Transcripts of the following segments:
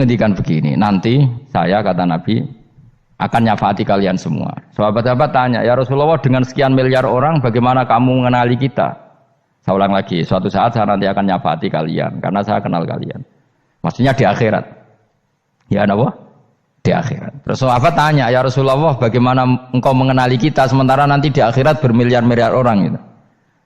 ngendikan begini, nanti saya kata Nabi akan nyafaati kalian semua. Sahabat-sahabat tanya, ya Rasulullah dengan sekian miliar orang bagaimana kamu mengenali kita? Saya ulang lagi, suatu saat saya nanti akan nyafaati kalian karena saya kenal kalian. Maksudnya di akhirat. Ya apa? Di akhirat. Terus sahabat tanya, ya Rasulullah bagaimana engkau mengenali kita sementara nanti di akhirat bermiliar-miliar orang gitu.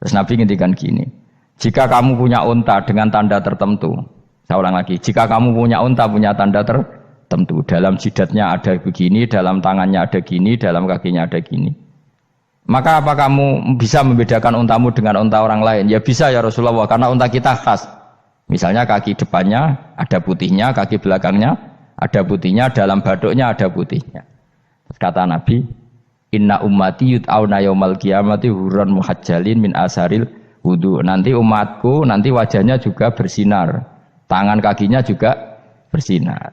Terus Nabi ngendikan gini, jika kamu punya unta dengan tanda tertentu, saya ulang lagi, jika kamu punya unta punya tanda tertentu, dalam jidatnya ada begini, dalam tangannya ada gini, dalam kakinya ada gini, maka apa kamu bisa membedakan untamu dengan unta orang lain? Ya bisa ya Rasulullah, karena unta kita khas. Misalnya kaki depannya ada putihnya, kaki belakangnya ada putihnya, dalam baduknya ada putihnya. Kata Nabi, inna ummati yut'auna yaumal qiyamati hurran muhajjalin min asaril wudu. Nanti umatku nanti wajahnya juga bersinar, tangan kakinya juga bersinar.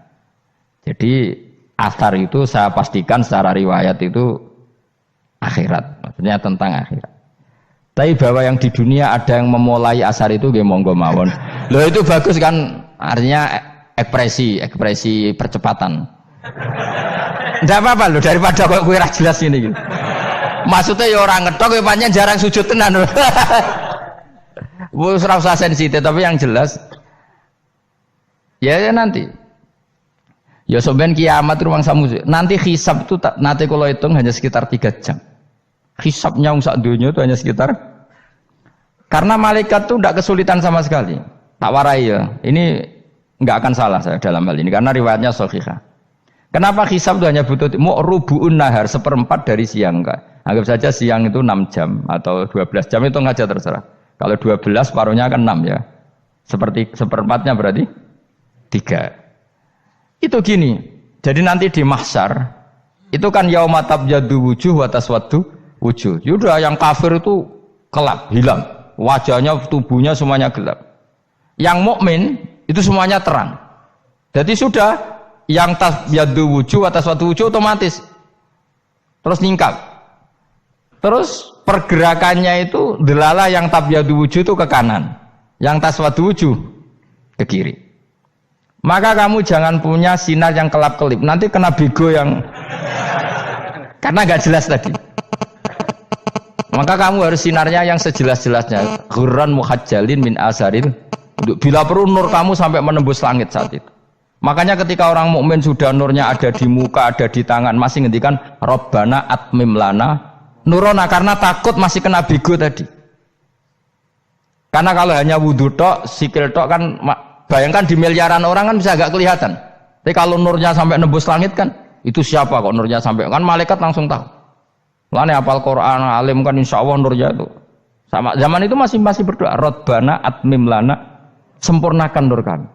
Jadi asar itu saya pastikan secara riwayat itu akhirat, maksudnya tentang akhirat. Tapi bahwa yang di dunia ada yang memulai asar itu nggih monggo mawon. Loh itu bagus kan, artinya ekspresi percepatan. Ndak apa-apa loh, daripada kok kowe ora jelas ini gitu. Maksudnya ya orang ngetok ya pancen jarang sujud tenan. Wis ora usah sensitif, tapi yang jelas ya nanti. Ya sampean kiamat ruang samu. Nanti hisab itu nanti kalau hitung hanya sekitar 3 jam. Hisabnya sak dunia itu hanya sekitar, karena malaikat itu tidak kesulitan sama sekali. Tak warai ya. Ini enggak akan salah saya dalam hal ini karena riwayatnya sahihah. Kenapa hisab itu hanya butuh rubu'un nahar, 1/4 dari siang enggak? Anggap saja siang itu 6 jam atau 12 jam itu aja terserah. Kalau 12 paruhnya kan 6 ya. Seperti 1/4-nya berarti 3. Itu gini. Jadi nanti di mahsyar itu kan yauma tabyaddu wujuh wa taswaddu wujuh. Yaudah yang kafir itu kelap, hilang. Wajahnya, tubuhnya semuanya gelap. Yang mukmin itu semuanya terang. Jadi sudah yang tabyaddu wujuh wa taswaddu wujuh otomatis terus ningkat. Terus pergerakannya itu delalah yang tabyaddu wujuh itu ke kanan, yang taswaddu wujuh ke kiri. Maka kamu jangan punya sinar yang kelap-kelip. Nanti kena bego yang karena nggak jelas tadi. Maka kamu harus sinarnya yang sejelas-jelasnya. Ghurran muhajjalin min asaril. Bila perlu nur kamu sampai menembus langit saat itu. Makanya ketika orang mukmin sudah nurnya ada di muka, ada di tangan, masih ngendikan Rabbana atmim lana nurona, karena takut masih kena bego tadi. Karena kalau hanya wudu tok, sikil tok kan, bayangkan di miliaran orang kan bisa agak kelihatan. Tapi kalau nurnya sampai nembus langit kan, itu siapa kok nurnya sampai, kan malaikat langsung tahu. Lane hafal Quran, alim kan insya Allah nurnya itu. Sama zaman itu masih berdoa, Rabbana atmim lana, sempurnakan nur kami.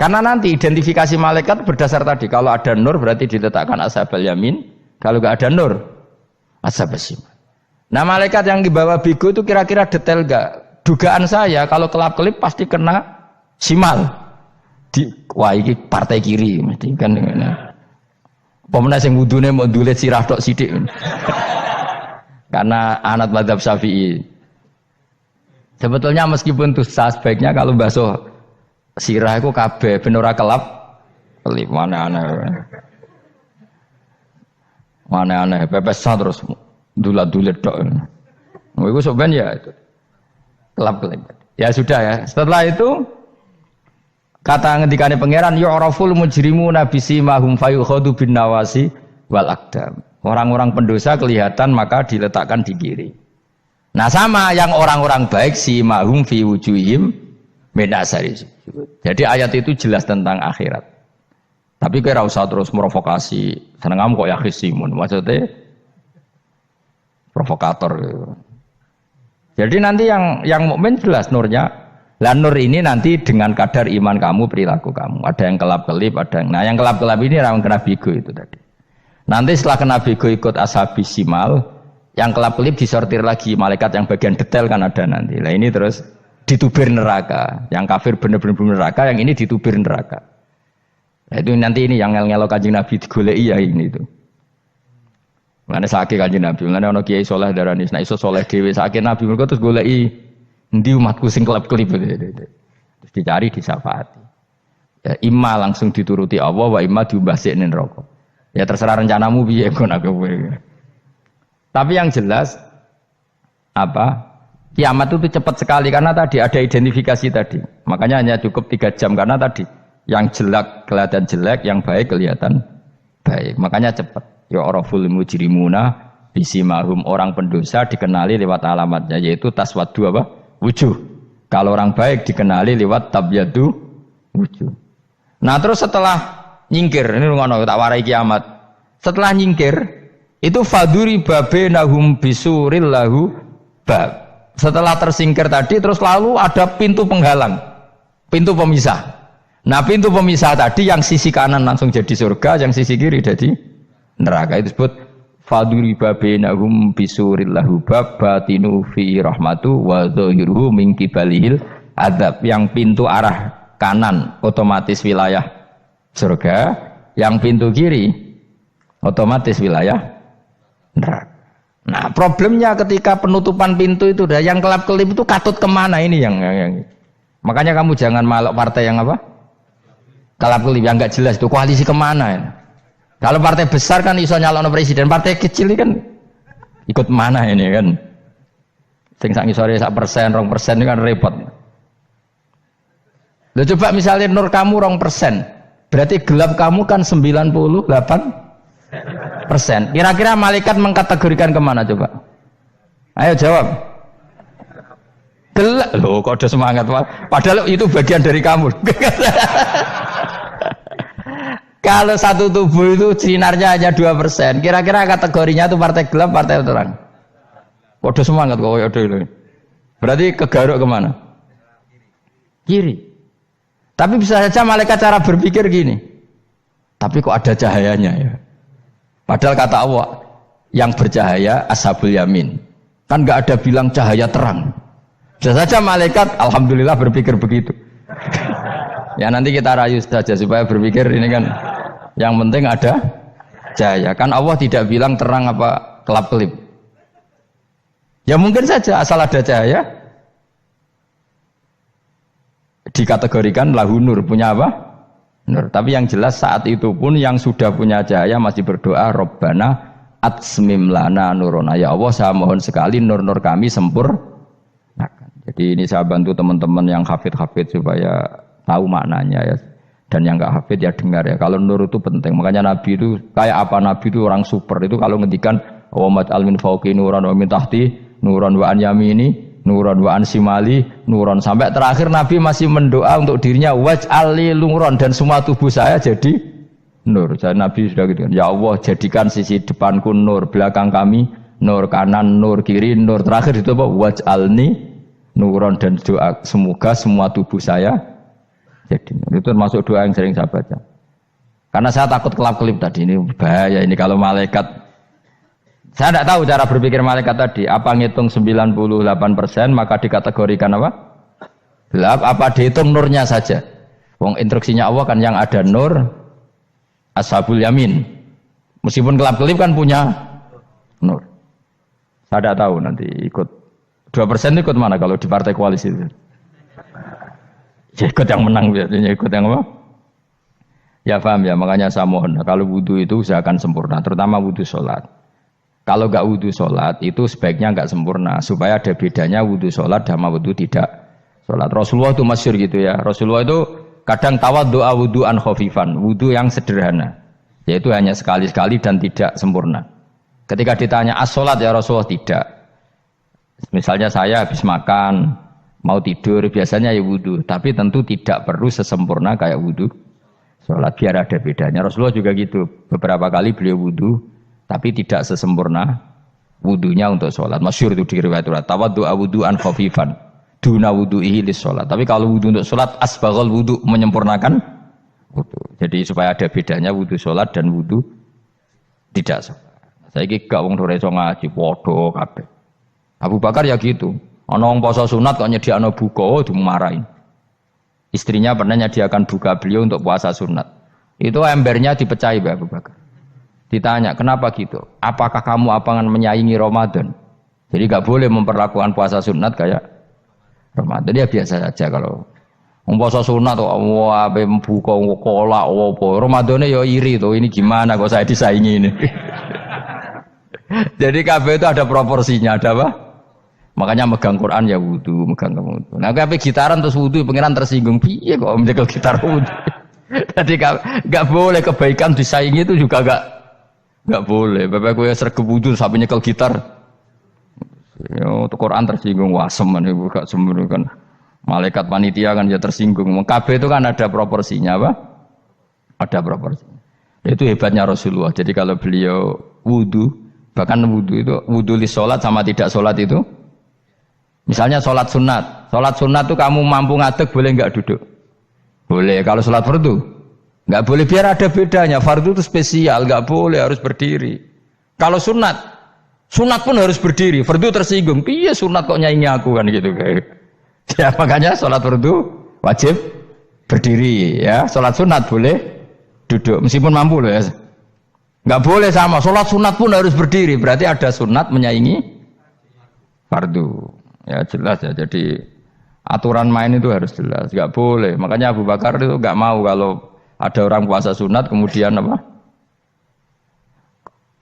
Karena nanti identifikasi malaikat berdasar tadi, kalau ada nur berarti diletakkan ashabal yamin, kalau nggak ada nur ashabal shimal. Nah malaikat yang dibawa bigo itu kira-kira detail nggak? Dugaan saya kalau kelap-kelip pasti kena simal. Wah ini partai kiri mesti kan. Pemenang yang wudhunya mau dulet sirah tok sidik. Karena anak madzhab Syafi'i. Sebetulnya meskipun itu sebaiknya kalau basuh sirah itu kabeh ben ora kelap kelip mana aneh pepesan terus dulat-dulit tok. Iku soben ya itu. Kelap-kelip. Ya sudah ya. Setelah itu kata ngendikane pangeran yu'raful mujrimuna bisimahum fayukhadu bin nawasi wal aqdam. Orang-orang pendosa kelihatan maka diletakkan di kiri. Nah sama yang orang-orang baik simahum fi wujuhim min asari sujud. Jadi ayat itu jelas tentang akhirat. Tapi kira usah terus merovokasi. Seneng kamu kok ya khisimun. Maksudnya provokator gitu. Jadi nanti yang mukmin jelas nurnya. Lah nur ini nanti dengan kadar iman kamu, perilaku kamu. Ada yang kelap-kelip, ada yang... Nah yang kelap-kelip ini orang kena bigo itu tadi. Nanti setelah kena bigo ikut ashabis simal, yang kelap-kelip disortir lagi. Malaikat yang bagian detail kan ada nanti. Nah ini terus ditubir neraka. Yang kafir benar-benar neraka, yang ini ditubir neraka. Nah itu nanti ini yang ngel-ngelok Kanjeng Nabi digoleki ya ini itu. Mulane sakit Kanjeng Nabi. Mulane ana kiai saleh darani nek iso saleh dhewe sakit Nabi mergo terus goleki endi umatku sing kelap-kelip terus dicari disyafaati. Ya, imma langsung dituruti Allah, wa imma diumbasik ning neraka. Ya terserah rencanamu piye kon aku. Tapi yang jelas apa? Kiamat itu cepat sekali karena tadi ada identifikasi tadi. Makanya hanya cukup 3 jam karena tadi yang jelek kelihatan jelek, yang baik kelihatan baik. Makanya cepat. Ya araful mujrimuna bisimahum, orang pendosa dikenali lewat alamatnya yaitu taswaddu apa? Wujuh. Kalau orang baik dikenali lewat tabyadu wujuh. Nah, terus setelah nyingkir, ini ngono tak warai kiamat. Setelah nyingkir itu faduri babenahum bisuril lahu bab. Setelah tersingkir tadi terus lalu ada pintu penghalang, pintu pemisah. Nah, pintu pemisah tadi yang sisi kanan langsung jadi surga, yang sisi kiri jadi neraka. Itu disebut faduri babenahum bisuril lahu bab batinu fi rahmatu wa zahiruhu min kibalihil adzab. Yang pintu arah kanan otomatis wilayah surga, yang pintu kiri otomatis wilayah neraka. Nah, problemnya ketika penutupan pintu itu yang kelap-kelip itu katut kemana ini yang makanya kamu jangan malok partai yang apa? Kelap-kelip yang enggak jelas itu koalisi kemana ya? Kalau partai besar kan iso nyalon presiden, partai kecil ini kan ikut mana ini kan? Sing sak ngisore 1%, 2% ini kan repot. Loh, coba misalnya nur kamu 2%, berarti gelap kamu kan 98%. Kira-kira malaikat mengkategorikan kemana coba? Ayo jawab. Gelap. Loh, kok ada semangat Pak? Padahal itu bagian dari kamu. Kalau satu tubuh itu sinarnya hanya 2%, kira-kira kategorinya itu partai gelap, partai terang. Kok ada semangat kok ada itu. Berarti kegaruk kemana? Kiri. Tapi bisa saja malaikat cara berpikir gini. Tapi kok ada cahayanya ya? Padahal kata Allah, yang bercahaya ashabul yamin. Kan nggak ada bilang cahaya terang. Bisa saja malaikat, alhamdulillah berpikir begitu. Ya nanti kita rayu saja supaya berpikir ini kan. Yang penting ada cahaya. Kan Allah tidak bilang terang apa kelap-kelip. Ya mungkin saja asal ada cahaya. Dikategorikan lahu nur, punya apa? Nur. Tapi yang jelas saat itu pun yang sudah punya cahaya masih berdoa Rabbana atsmim lana nurona. Ya Allah, saya mohon sekali nur-nur kami sempurnakan. Jadi ini saya bantu teman-teman yang hafid-hafid supaya tahu maknanya ya. Dan yang enggak hafid ya dengar ya. Kalau nur itu penting. Makanya Nabi itu kayak apa? Nabi itu orang super. Itu kalau ngendikan wa mat almin fauqi nuran wa min tahti nuran wa an yamini nuron wa ansimali nuron, sampai terakhir Nabi masih mendoa untuk dirinya waj'ali nuron, dan semua tubuh saya jadi nur. Jadi Nabi sudah gitu kan, ya Allah jadikan sisi depanku nur, belakang kami nur, kanan nur, kiri nur, terakhir itu apa? Waj'alni nuron, dan doa semoga semua tubuh saya jadi nur. Itu termasuk doa yang sering saya baca karena saya takut kelap-kelip tadi. Ini bahaya ini kalau malaikat. Saya tidak tahu cara berpikir malaikat tadi. Apa ngitung 98% maka dikategorikan apa? Gelap. Apa dihitung nurnya saja? Wong instruksinya Allah kan yang ada nur ashabul yamin. Meskipun kelap-kelip kan punya nur. Saya tidak tahu nanti ikut 2% ikut mana kalau di partai koalisi itu? Ya ikut yang menang biasanya, ikut yang apa? Ya paham ya, makanya saya mohon kalau wudhu itu usahakan sempurna, terutama wudhu sholat. Kalau nggak wudhu sholat itu sebaiknya nggak sempurna supaya ada bedanya wudhu sholat sama wudhu tidak sholat. Rasulullah itu masyhur gitu ya. Rasulullah itu kadang tawaddu'a wudhu'an khafifan, wudhu yang sederhana, yaitu hanya sekali-sekali dan tidak sempurna. Ketika ditanya as-sholat ya Rasulullah, tidak. Misalnya saya habis makan mau tidur biasanya ya wudhu, tapi tentu tidak perlu sesempurna kayak wudhu sholat, biar ada bedanya. Rasulullah juga gitu, beberapa kali beliau wudhu tapi tidak sesempurna wudunya untuk sholat. Masyhur itu di riwayat tawaddu'a wudhu'an khafifan duna wudhu'ihi lis sholat. Tapi kalau wudhu untuk sholat asbaghal wudhu, menyempurnakan wudhu. Jadi supaya ada bedanya wudhu sholat dan wudhu tidak sholat. Saya gak wong ora iso ngaji padha kabeh. Abu Bakar ya gitu. Ana wong poso sunat kok nyediakno buka dimarahin. Istrinya pernah nyediakan buka beliau untuk puasa sunat. Itu embernya dipecahi Mbak Abu Bakar. Ditanya, kenapa gitu? Apakah kamu akan menyaingi Ramadan? Jadi gak boleh memperlakukan puasa sunat kayak Ramadan. Ya biasa saja kalau Puasa sunat tuh, wah, ape buka kolak, apa. Ramadane ya iri tuh, ini gimana kok saya disaingi ini. Jadi kabeh itu ada proporsinya, ada apa? Makanya megang Quran ya wudu, megang wudu. Nah, kabeh gitaran terus wudu, pengiran tersinggung, piye kok menjegal gitar wudu. Jadi enggak boleh kebaikan disaingi itu juga enggak boleh. Bapak gue sergep wudu sampai nyekel gitar. Ya, Quran tersinggung, wah semen ibu gak sembunyi kan. Malaikat panitia kan ya tersinggung. Kabeh itu kan ada proporsinya apa? Ada proporsinya. Itu hebatnya Rasulullah. Jadi kalau beliau wudu, bahkan wudu itu wudu li sholat sama tidak sholat itu. Misalnya sholat sunat. Sholat sunat itu kamu mampu ngadeg boleh nggak duduk? Boleh. Kalau sholat fardu nggak boleh, biar ada bedanya. Fardu itu spesial, nggak boleh, harus berdiri. Kalau sunat pun harus berdiri. Fardu tersinggung. Iya sunat kok nyaingi aku kan gitu kayak. Ya makanya sholat fardu wajib berdiri ya. Sholat sunat boleh duduk meskipun mampu loh ya. Nggak boleh sama. Sholat sunat pun harus berdiri. Berarti ada sunat menyaingi fardu. Ya jelas ya. Jadi aturan main itu harus jelas. Nggak boleh. Makanya Abu Bakar itu nggak mau kalau ada orang puasa sunat kemudian apa?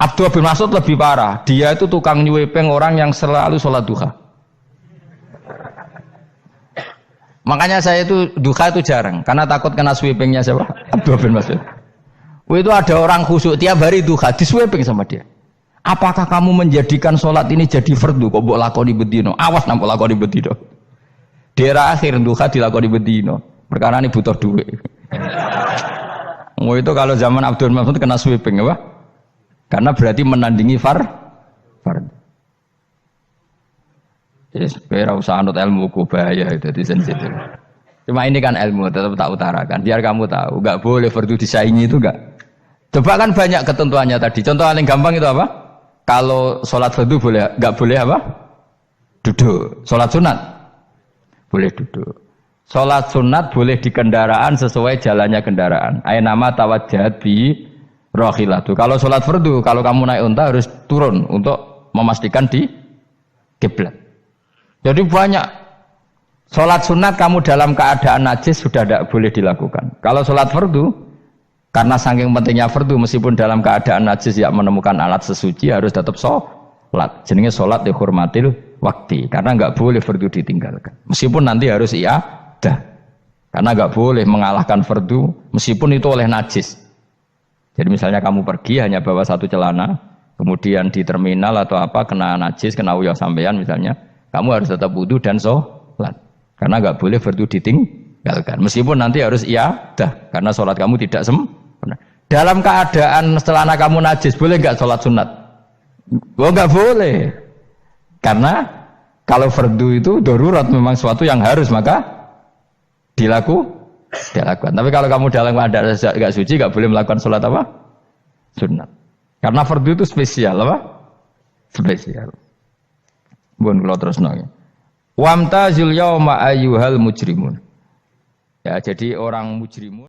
Abdullah bin Mas'ud lebih parah. Dia itu tukang nyuwepeng orang yang selalu sholat duha. Makanya saya itu duha itu jarang, karena takut kena sweepingnya siapa? Abdullah bin Mas'ud. Itu ada orang khusyuk tiap hari duha, di sweeping sama dia. Apakah kamu menjadikan sholat ini jadi fardu? Kok mbok lakoni bedino? Awas nak mbok lakoni bedino. Di era akhir duha dilakoni bedino. Perkara ini butuh duit. Itu kalau zaman Abdullah bin Mas'ud kena sweeping apa? Karena berarti menandingi fardu. Supaya usah anut ilmu bahaya itu di sensitif. Cuma ini kan ilmu tetap tak utarakan biar kamu tahu, nggak boleh fardu disaingi itu nggak. Coba kan banyak ketentuannya tadi. Contoh paling gampang itu apa? Kalau sholat fardu boleh, nggak boleh apa? Duduk. Sholat sunat boleh duduk. Sholat sunat boleh di kendaraan sesuai jalannya kendaraan. Nama tawajjahat bi rohilatu. Kalau sholat fardu, kalau kamu naik unta harus turun untuk memastikan di kiblat. Jadi banyak sholat sunat kamu dalam keadaan najis sudah tidak boleh dilakukan. Kalau sholat fardu, karena saking pentingnya fardu meskipun dalam keadaan najis ya menemukan alat sesuci harus tetap sholat. Jenenge sholat dihormatil waktu. Karena nggak boleh fardu ditinggalkan. Meskipun nanti harus iadah. Karena nggak boleh mengalahkan fardu meskipun itu oleh najis. Jadi misalnya kamu pergi hanya bawa satu celana, kemudian di terminal atau apa kena najis, kena uyah sampean misalnya. Kamu harus tetap wudu dan sholat. Karena nggak boleh fardu ditinggalkan. Meskipun nanti harus iadah. Karena sholat kamu tidak sempurna. Dalam keadaan celana kamu najis, boleh nggak sholat sunat? Oh nggak boleh. Karena kalau fardu itu darurat memang suatu yang harus, maka dilakukan. Tapi kalau kamu dalam keadaan nggak suci, nggak boleh melakukan sholat apa? Sunat. Karena fardu itu spesial apa? Spesial. Bun kalau terus nanya. Wamtazil yauma ayyuhal mujrimun. Ya jadi orang mujrimun.